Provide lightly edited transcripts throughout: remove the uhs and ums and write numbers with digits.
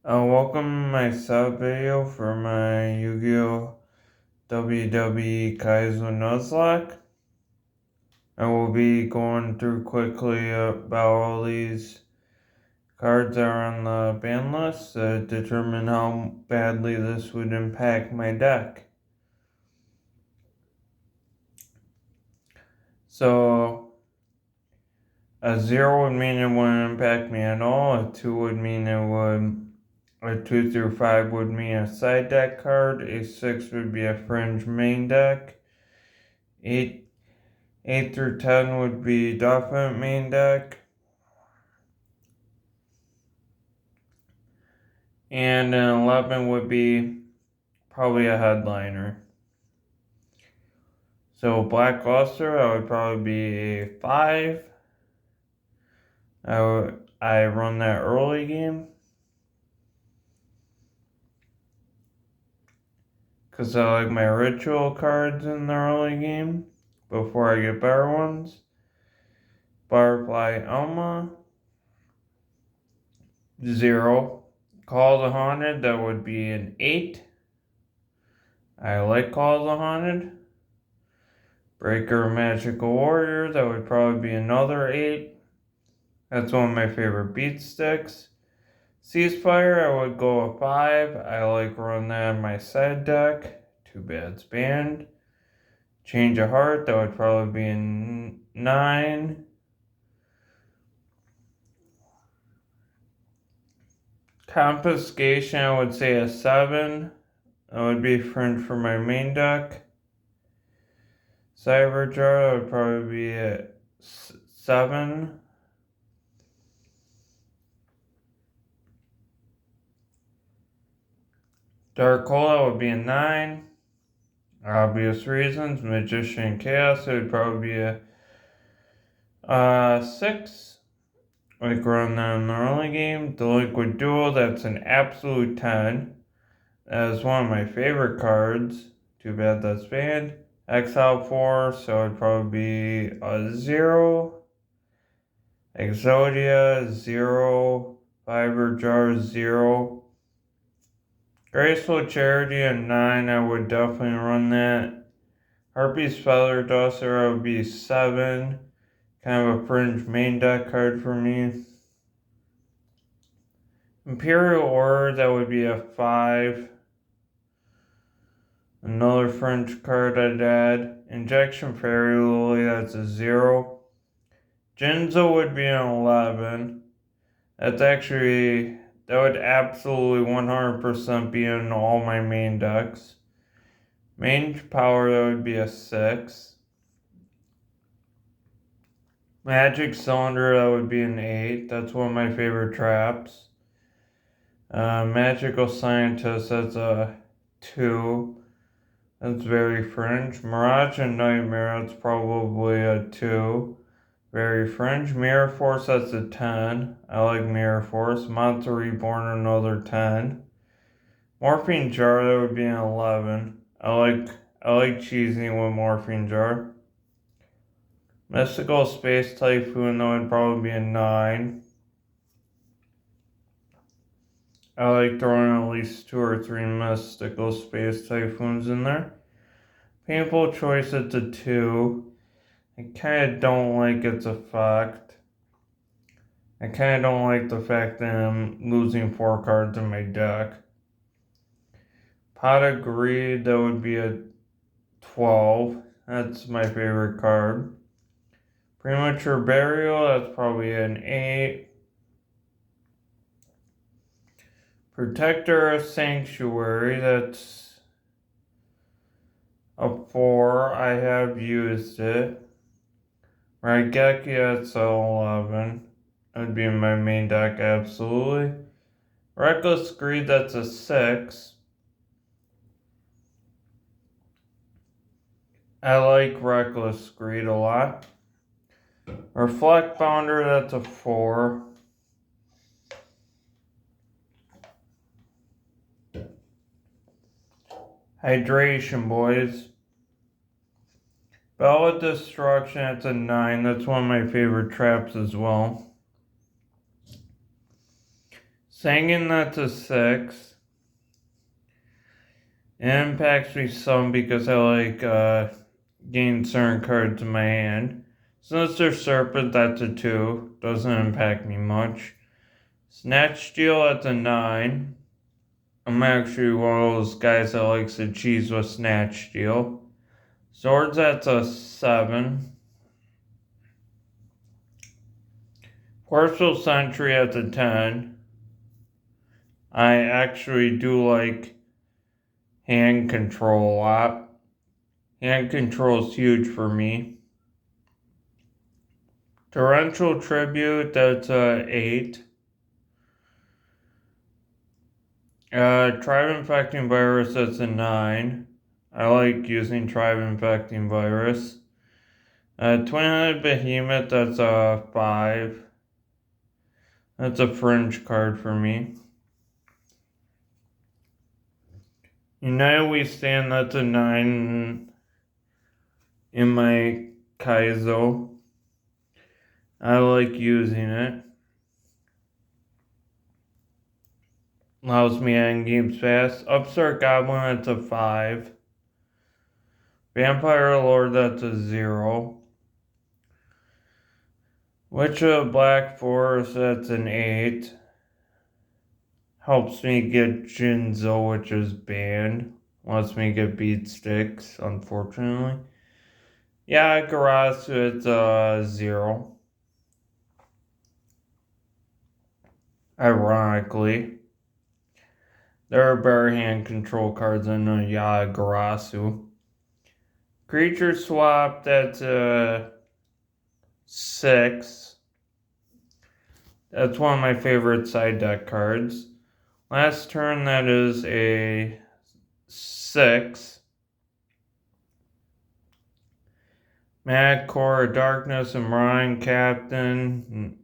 Welcome to my sub video for my Yu-Gi-Oh! WWE Kaizo Nuzlocke. I will be going through quickly about all these cards that are on the ban list to determine how badly this would impact my deck. So, a 0 would mean it wouldn't impact me at all, a 2 would mean it would. A 2 through 5 would mean a side deck card. A 6 would be a fringe main deck. 8 through 10 would be definite main deck. And an 11 would be probably a headliner. So Blackluster, I would probably be a 5. I run that early game. Because I like my ritual cards in the early game before I get better ones. Butterfly Elma. 0. Call the Haunted, that would be an 8. I like Call the Haunted. Breaker Magical Warrior, that would probably be another 8. That's one of my favorite beat sticks. Ceasefire, I would go a 5. I like run that in my side deck. Too bad it's banned. Change of Heart, that would probably be a 9. Confiscation, I would say a 7. That would be fringe for my main deck. Cyberjar, that would probably be a 7. Dark Hole, that would be a 9. Obvious reasons. Magician Chaos, it would probably be a 6. Like run that in the early game. The Liquid Duel, that's an absolute 10. That is one of my favorite cards. Too bad that's banned. Exile 4, so it'd probably be a 0. Exodia, 0. Fiber Jar, 0. Graceful Charity, a 9. I would definitely run that. Harpy's Feather Duster, would be 7. Kind of a fringe main deck card for me. Imperial Order, that would be a 5. Another fringe card I'd add. Injection Fairy Lily, that's a 0. Jinzo would be an 11. That would absolutely 100% be in all my main decks. Mange Power, that would be a 6. Magic Cylinder, that would be an 8. That's one of my favorite traps. Magical Scientist, that's a 2. That's very fringe. Mirage and Nightmare, that's probably a 2. Very fringe. Mirror Force, that's a 10. I like Mirror Force. Monster Reborn, another 10. Morphine Jar, that would be an 11. I like cheesing with Morphine Jar. Mystical Space Typhoon, that would probably be a 9. I like throwing at least 2 or 3 Mystical Space Typhoons in there. Painful Choice, it's a 2. I kind of don't like its effect. I kind of don't like the fact that I'm losing 4 cards in my deck. Pot of Greed, that would be a 12. That's my favorite card. Premature Burial, that's probably an 8. Protector of Sanctuary, that's a 4. I have used it. Raigeki, that's an 11. That would be in my main deck, absolutely. Reckless Greed, that's a 6. I like Reckless Greed a lot. Reflect Bounder, that's a 4. Hydration Boys. Bell of Destruction, that's a 9. That's one of my favorite traps as well. Singing, that's a 6. It impacts me some because I like getting certain cards in my hand. Since there's Serpent, that's a 2. Doesn't impact me much. Snatch Steal, that's a 9. I'm actually one of those guys that likes to cheese with Snatch Steal. Swords, that's a 7. Partial Sentry, that's a 10. I actually do like hand control a lot. Hand control is huge for me. Torrential Tribute, that's a 8. Tribe Infecting Virus, that's a 9. I like using Tribe Infecting Virus. Twin-Headed Behemoth, that's a 5. That's a fringe card for me. United We Stand, that's a 9 in my Kaizo. I like using it. Allows me to end games fast. Upstart Goblin, that's a 5. Vampire Lord, that's a 0. Witch of Black Forest, that's an 8. Helps me get Jinzo, which is banned. Lets me get Beat Sticks, unfortunately. Yeah, Garasu, it's a 0. Ironically, there are better hand control cards than a Yagarasu. Creature Swap, that's a 6. That's one of my favorite side deck cards. Last turn, that is a 6. Mad Core of Darkness and Marine Captain.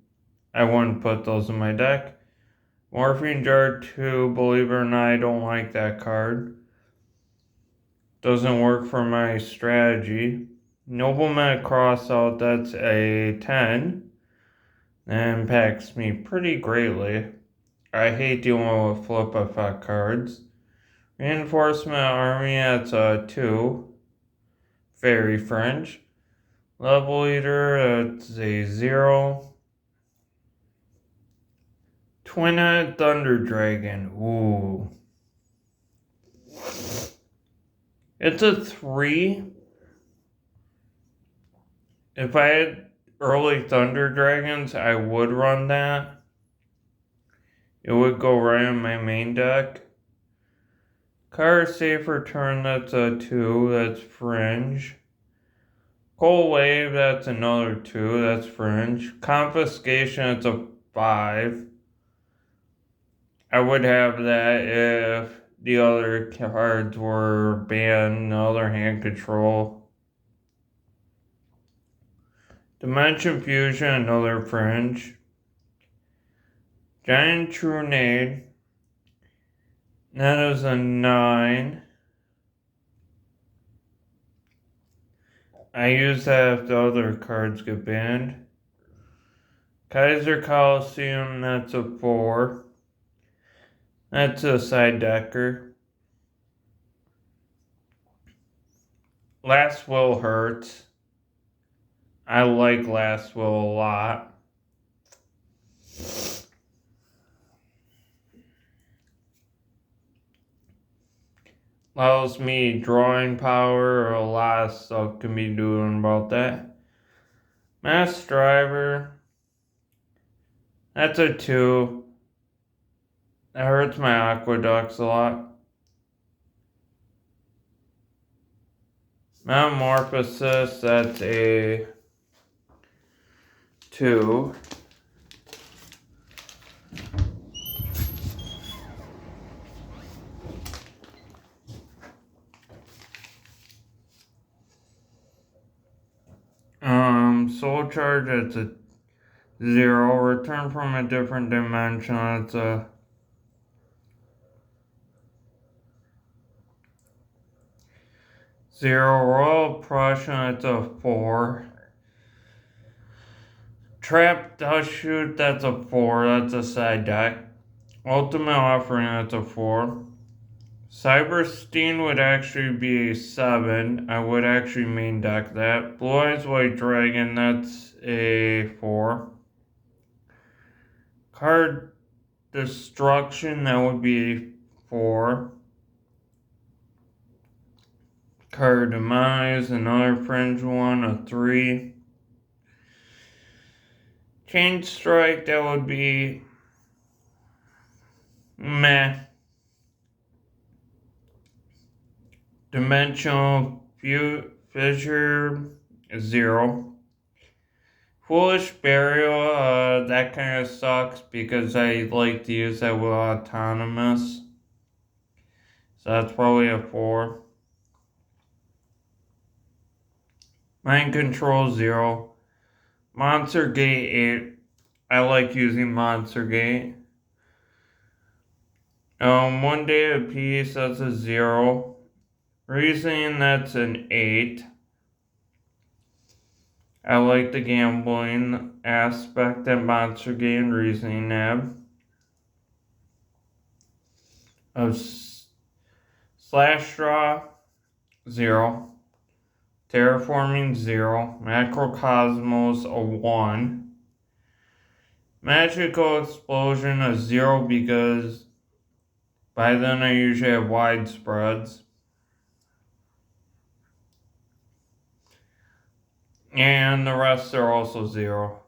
I wouldn't put those in my deck. Morphine Jar 2, believe it or not, I don't like that card. Doesn't work for my strategy. Nobleman Crossout, that's a 10. That impacts me pretty greatly. I hate dealing with flip effect cards. Reinforcement Army, that's a 2. Very French. Level Eater, that's a 0. Twin-Headed Thunder Dragon, ooh. It's a 3. If I had early Thunder Dragons, I would run that. It would go right in my main deck. Card Safer Turn, that's a 2. That's Fringe. Cold Wave, that's another 2. That's Fringe. Confiscation, it's a 5. I would have that if the other cards were banned, the other hand control. Dimension Fusion, another Fringe. Giant Trunade, that is a 9. I use that if the other cards get banned. Kaiser Coliseum, that's a 4. That's a side decker. Last Will hurts. I like Last Will a lot. Allows me drawing power, or a lot of stuff can be doing about that. Mass Driver, that's a 2. That hurts my aqueducts a lot. Metamorphosis, that's a 2. Soul Charge, that's a 0. Return from a different dimension, that's a 0. Royal Prussian, that's a 4. Trap Dust Shoot, that's a 4. That's a side deck. Ultimate Offering, that's a 4. Cyberstein would actually be a 7. I would actually main deck that. Blue Eyes White Dragon, that's a 4. Card Destruction, that would be a 4. Card Demise, another fringe one, a 3. Chain Strike, that would be meh. Dimensional Fissure, 0. Foolish Burial, that kind of sucks because I like to use that with Autonomous. So that's probably a 4. Mind Control, 0. Monster Gate, 8. I like using Monster Gate. One Day of Peace, that's a 0. Reasoning, that's an 8. I like the gambling aspect that Monster Gate and Reasoning have. Slash Draw, 0. Terraforming, 0. Macrocosmos, a 1. Magical Explosion, a 0 because by then I usually have wide spreads. And the rest are also 0.